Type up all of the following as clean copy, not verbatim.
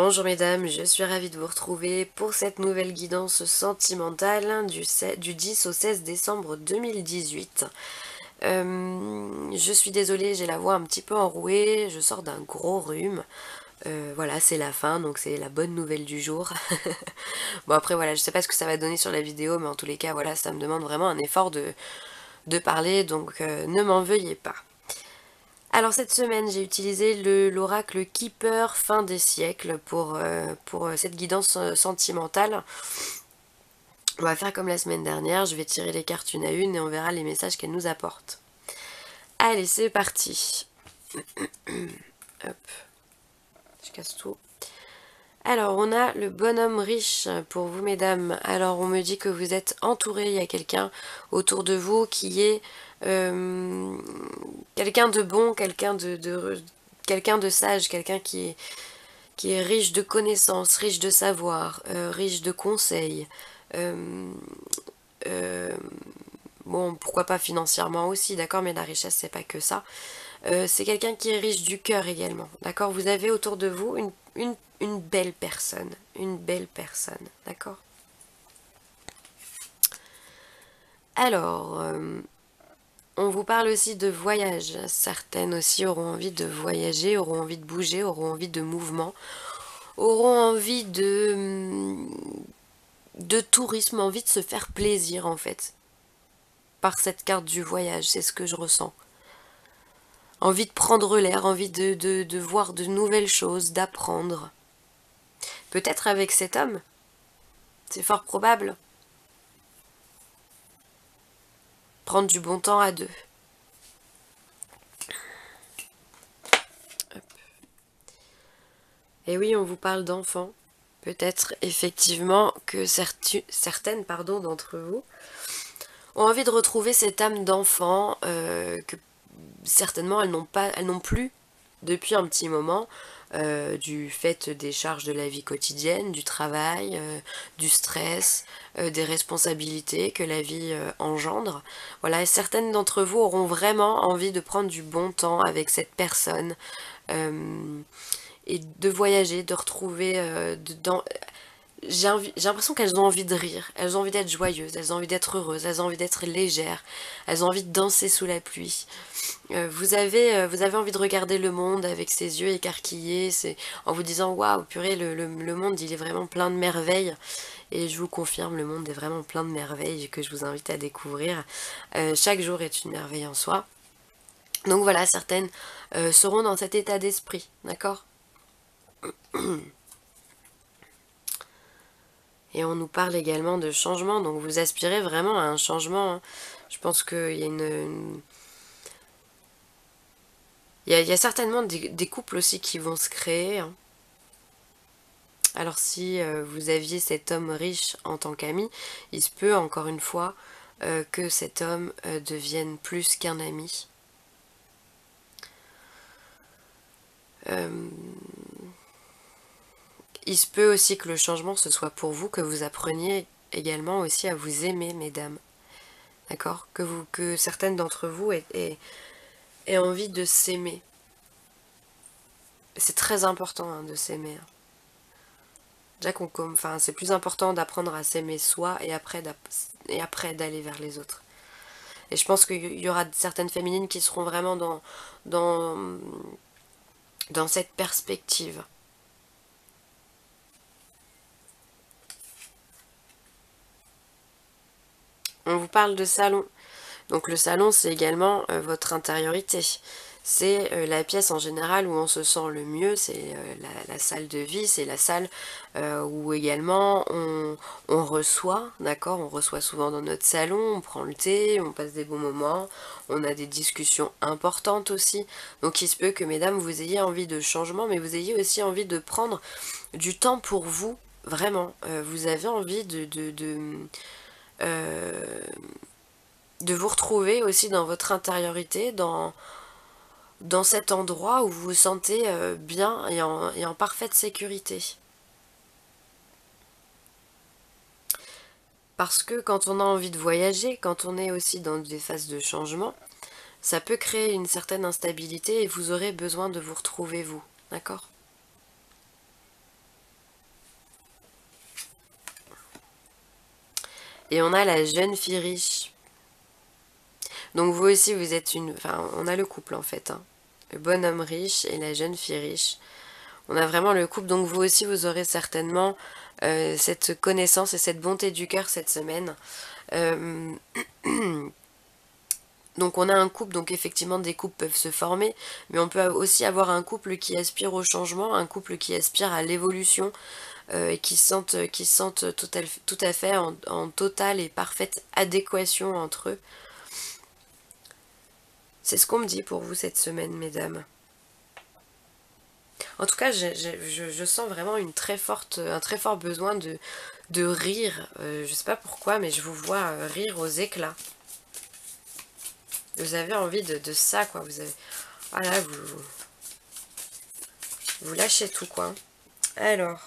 Bonjour mesdames, je suis ravie de vous retrouver pour cette nouvelle guidance sentimentale du 10 au 16 décembre 2018. Je suis désolée, j'ai la voix un petit peu enrouée, je sors d'un gros rhume. Voilà, c'est la fin, donc c'est la bonne nouvelle du jour. Bon après voilà, je sais pas ce que ça va donner sur la vidéo, mais en tous les cas, voilà, ça me demande vraiment un effort de parler, donc ne m'en veuillez pas. Alors cette semaine, j'ai utilisé l'oracle Keeper fin des siècles pour cette guidance sentimentale. On va faire comme la semaine dernière, je vais tirer les cartes une à une et on verra les messages qu'elles nous apportent. Allez, c'est parti. Hop, je casse tout. Alors, on a le bonhomme riche pour vous, mesdames. Alors, on me dit que vous êtes entouré, il y a quelqu'un autour de vous qui est quelqu'un de bon, quelqu'un de sage, quelqu'un qui est riche de connaissances, riche de savoir, riche de conseils. Euh, euh, bon, pourquoi pas financièrement aussi, d'accord, mais la richesse, c'est pas que ça. C'est quelqu'un qui est riche du cœur également, d'accord. Vous avez autour de vous une belle personne, d'accord. Alors, on vous parle aussi de voyage. Certaines aussi auront envie de voyager, auront envie de bouger, auront envie de mouvement, auront envie de tourisme, envie de se faire plaisir en fait. Par cette carte du voyage, c'est ce que je ressens. Envie de prendre l'air, envie de voir de nouvelles choses, d'apprendre. Peut-être avec cet homme, c'est fort probable. Prendre du bon temps à deux. Hop. Et oui, on vous parle d'enfants. Peut-être effectivement que certaines d'entre vous ont envie de retrouver cette âme d'enfant que certainement elles n'ont plus depuis un petit moment, du fait des charges de la vie quotidienne, du travail, du stress, des responsabilités que la vie engendre. Voilà, et certaines d'entre vous auront vraiment envie de prendre du bon temps avec cette personne et de voyager, de retrouver j'ai l'impression qu'elles ont envie de rire, elles ont envie d'être joyeuses, elles ont envie d'être heureuses, elles ont envie d'être légères, elles ont envie de danser sous la pluie. Vous avez envie de regarder le monde avec ses yeux écarquillés, en vous disant waouh, purée, le monde il est vraiment plein de merveilles. Et je vous confirme, le monde est vraiment plein de merveilles que je vous invite à découvrir. Chaque jour est une merveille en soi. Donc voilà, certaines seront dans cet état d'esprit, d'accord? Et on nous parle également de changement, donc vous aspirez vraiment à un changement, hein. Je pense qu'il y a il y a certainement des couples aussi qui vont se créer, hein. Alors si vous aviez cet homme riche en tant qu'ami, il se peut encore une fois que cet homme devienne plus qu'un ami. Il se peut aussi que le changement ce soit pour vous, que vous appreniez également aussi à vous aimer, mesdames. D'accord? Que certaines d'entre vous aient envie de s'aimer. C'est très important hein, de s'aimer, hein. Déjà enfin, c'est plus important d'apprendre à s'aimer soi et après d'aller vers les autres. Et je pense qu'il y aura certaines féminines qui seront vraiment dans, dans cette perspective. On vous parle de salon. Donc le salon, c'est également votre intériorité. C'est la pièce en général où on se sent le mieux, c'est la salle de vie, c'est la salle où également on reçoit, d'accord? On reçoit souvent dans notre salon, on prend le thé, on passe des bons moments, on a des discussions importantes aussi. Donc il se peut que mesdames, vous ayez envie de changement, mais vous ayez aussi envie de prendre du temps pour vous, vraiment. Vous avez envie euh, de vous retrouver aussi dans votre intériorité, dans cet endroit où vous vous sentez bien et en parfaite sécurité. Parce que quand on a envie de voyager, quand on est aussi dans des phases de changement, ça peut créer une certaine instabilité et vous aurez besoin de vous retrouver vous, d'accord? Et on a la jeune fille riche. Donc vous aussi, vous êtes une... Enfin, on a le couple en fait, hein. Le bonhomme riche et la jeune fille riche. On a vraiment le couple, donc vous aussi, vous aurez certainement cette connaissance et cette bonté du cœur cette semaine. Euh, Donc on a un couple, donc effectivement des couples peuvent se former, mais on peut aussi avoir un couple qui aspire au changement, un couple qui aspire à l'évolution, et qui se sentent tout à fait en totale et parfaite adéquation entre eux. C'est ce qu'on me dit pour vous cette semaine, mesdames. En tout cas, je sens vraiment un très fort besoin de rire. Je sais pas pourquoi, mais je vous vois rire aux éclats. Vous avez envie de ça, quoi. Vous avez... Voilà, vous lâchez tout, quoi. Alors,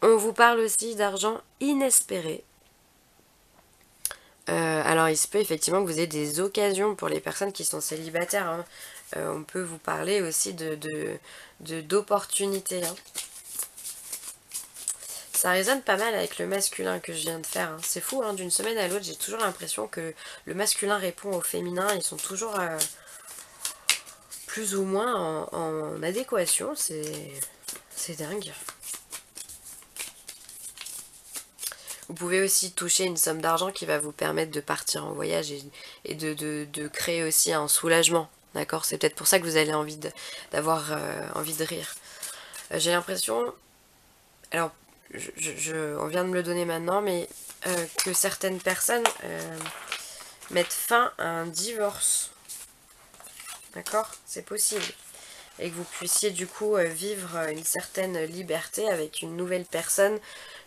on vous parle aussi d'argent inespéré. Alors, il se peut effectivement que vous ayez des occasions pour les personnes qui sont célibataires, hein. On peut vous parler aussi d'opportunités, hein. Ça résonne pas mal avec le masculin que je viens de faire, hein. C'est fou, hein, d'une semaine à l'autre, j'ai toujours l'impression que le masculin répond au féminin. Ils sont toujours plus ou moins en adéquation. C'est dingue. Vous pouvez aussi toucher une somme d'argent qui va vous permettre de partir en voyage et de créer aussi un soulagement. D'accord? C'est peut-être pour ça que vous avez envie d'avoir envie de rire. J'ai l'impression... Alors, on vient de me le donner maintenant, mais que certaines personnes mettent fin à un divorce. D'accord? C'est possible. Et que vous puissiez du coup vivre une certaine liberté avec une nouvelle personne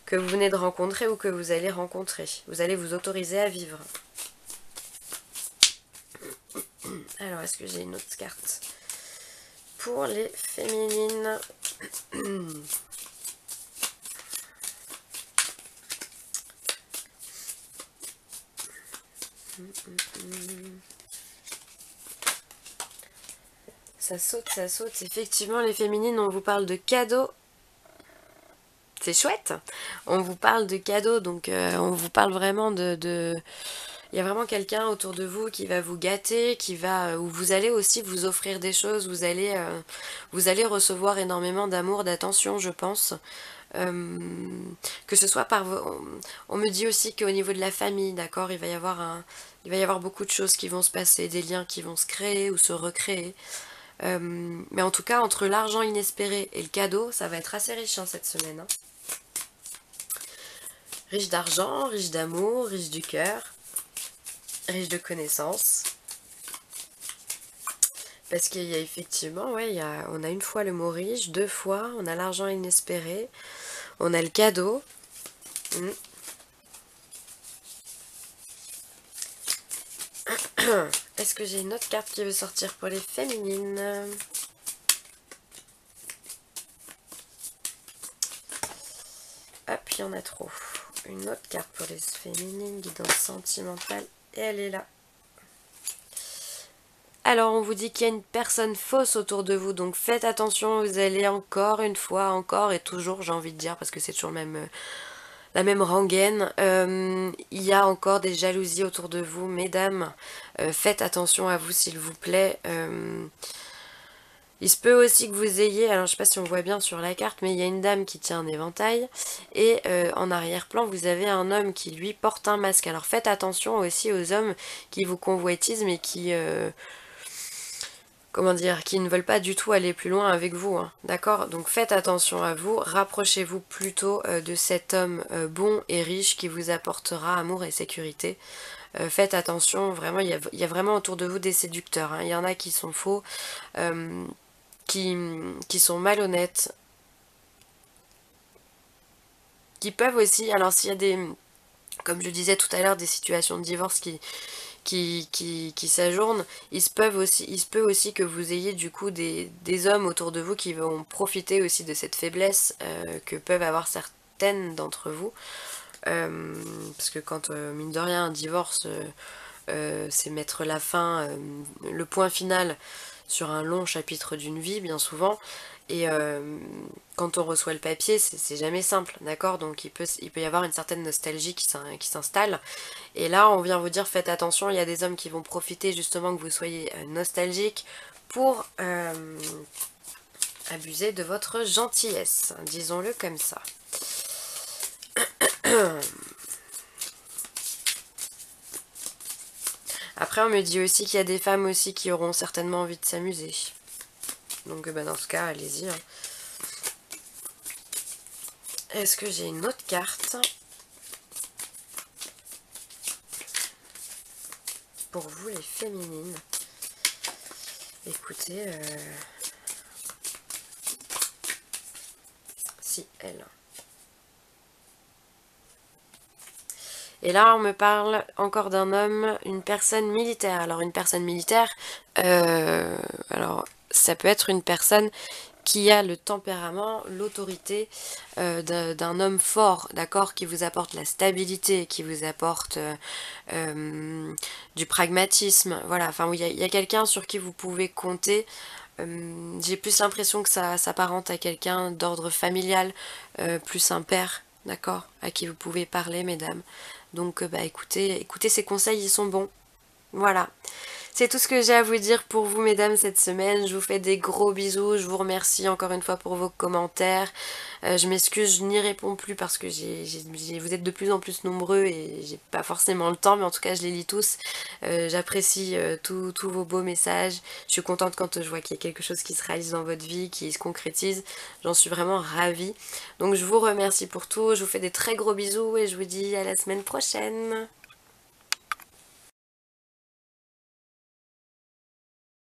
que vous venez de rencontrer ou que vous allez rencontrer. Vous allez vous autoriser à vivre. Alors, est-ce que j'ai une autre carte pour les féminines? Ça saute, ça saute. Effectivement, les féminines, on vous parle de cadeaux. C'est chouette. On vous parle de cadeaux, donc on vous parle vraiment Il y a vraiment quelqu'un autour de vous qui va vous gâter, où vous allez aussi vous offrir des choses, vous allez recevoir énormément d'amour, d'attention, je pense. Que ce soit on me dit aussi qu'au niveau de la famille, d'accord, il va y avoir beaucoup de choses qui vont se passer, des liens qui vont se créer ou se recréer. Mais en tout cas, entre l'argent inespéré et le cadeau, ça va être assez riche, hein, cette semaine, hein. Riche d'argent, riche d'amour, riche du cœur, riche de connaissances. Parce qu'il y a effectivement, ouais, on a une fois le mot riche, deux fois, on a l'argent inespéré, on a le cadeau. Est-ce que j'ai une autre carte qui veut sortir pour les féminines? Hop, il y en a trop. Une autre carte pour les féminines, guidance sentimentale, et elle est là. Alors on vous dit qu'il y a une personne fausse autour de vous, donc faites attention, vous allez encore une fois, encore et toujours, j'ai envie de dire, parce que c'est toujours la même rengaine, il y a encore des jalousies autour de vous, mesdames, faites attention à vous s'il vous plaît. Il se peut aussi que vous ayez, alors je sais pas si on voit bien sur la carte, mais il y a une dame qui tient un éventail, et en arrière-plan vous avez un homme qui lui porte un masque. Alors faites attention aussi aux hommes qui vous convoitisent mais qui... comment dire, qui ne veulent pas du tout aller plus loin avec vous, hein, d'accord? Donc faites attention à vous, rapprochez-vous plutôt de cet homme bon et riche qui vous apportera amour et sécurité. Faites attention, vraiment, il y a vraiment autour de vous des séducteurs, hein. Il y en a qui sont faux, qui sont malhonnêtes, qui peuvent aussi, alors s'il y a des, comme je disais tout à l'heure, des situations de divorce qui s'ajournent, il se peut aussi que vous ayez du coup des hommes autour de vous qui vont profiter aussi de cette faiblesse que peuvent avoir certaines d'entre vous. Parce que quand, mine de rien, un divorce, c'est mettre la fin, le point final sur un long chapitre d'une vie, bien souvent. Et quand on reçoit le papier, c'est jamais simple, d'accord? Donc il peut y avoir une certaine nostalgie qui s'installe. Et là, on vient vous dire, faites attention, il y a des hommes qui vont profiter justement que vous soyez nostalgique pour abuser de votre gentillesse, disons-le comme ça. Après, on me dit aussi qu'il y a des femmes aussi qui auront certainement envie de s'amuser. Donc dans ce cas, allez-y. Hein. Est-ce que j'ai une autre carte pour vous les féminines? Écoutez, si, elle. Et là, on me parle encore d'un homme, une personne militaire. Alors, une personne militaire, alors ça peut être une personne qui a le tempérament, l'autorité d'un homme fort, d'accord, qui vous apporte la stabilité, qui vous apporte du pragmatisme, voilà, enfin il y a quelqu'un sur qui vous pouvez compter. J'ai plus l'impression que ça s'apparente à quelqu'un d'ordre familial, plus un père, d'accord, à qui vous pouvez parler, mesdames. Donc écoutez ces conseils, ils sont bons. Voilà. C'est tout ce que j'ai à vous dire pour vous, mesdames, cette semaine. Je vous fais des gros bisous. Je vous remercie encore une fois pour vos commentaires. Je m'excuse, je n'y réponds plus parce que vous êtes de plus en plus nombreux et j'ai pas forcément le temps, mais en tout cas, je les lis tous. J'apprécie tous vos beaux messages. Je suis contente quand je vois qu'il y a quelque chose qui se réalise dans votre vie, qui se concrétise. J'en suis vraiment ravie. Donc, je vous remercie pour tout. Je vous fais des très gros bisous et je vous dis à la semaine prochaine.